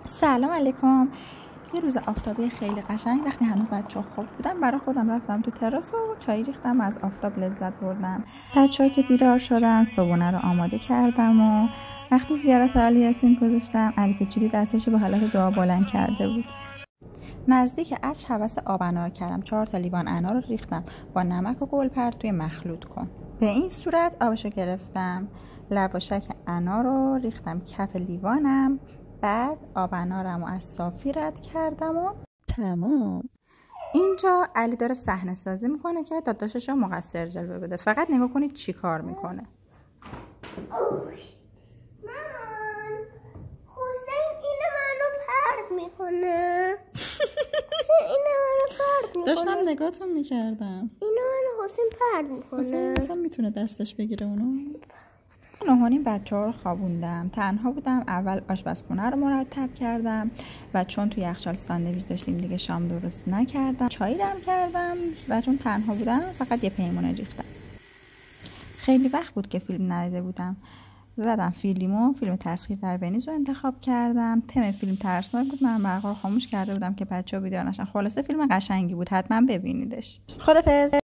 سلام علیکم. یه روز آفتابی خیلی قشنگ وقتی هنوز بچه‌ها خواب بودن برای خودم رفتم تو تراس و چای ریختم، از آفتاب لذت بردم. بچه‌ها که بیدار شدن صبحونه رو آماده کردم و وقتی زیارت علی یاسین گذاشتم، علی کوچولو دستش به حالت دعا بلند کرده بود. نزدیک عصر هوس آب انار کردم. 4 تا لیوان انار رو ریختم با نمک و گلپر توی مخلوط کن. به این صورت آبشو گرفتم، لواشک انار رو ریختم کف لیوانم، بعد آب انارم رو از صافی رد کردم و تمام. اینجا علی داره صحنه سازی میکنه که داداشش رو مقصر جلوه بده. فقط نگاه کنید چی کار میکنه. داشتم نگاهتون میکردم. اینو من حسین پرد میکنه. حسین اصلا میتونه دستش بگیره اونو. 9:30 بچه‌ها رو خوابوندم. تنها بودم. اول آشپزخونه رو مرتب کردم و چون تو یخچال ساندویچ داشتیم دیگه شام درست نکردم. چای دم کردم و چون تنها بودم فقط یه پیمونه ریختم. خیلی وقت بود که فیلم ندیده بودم. زدم فیلم تسخیر در ونیز رو انتخاب کردم. تم فیلم ترسناک بود. من برقا رو خاموش کرده بودم که بچه‌ها بیدار نشن. خلاصه فیلم قشنگی بود. حتما ببینیدش. خدافظ.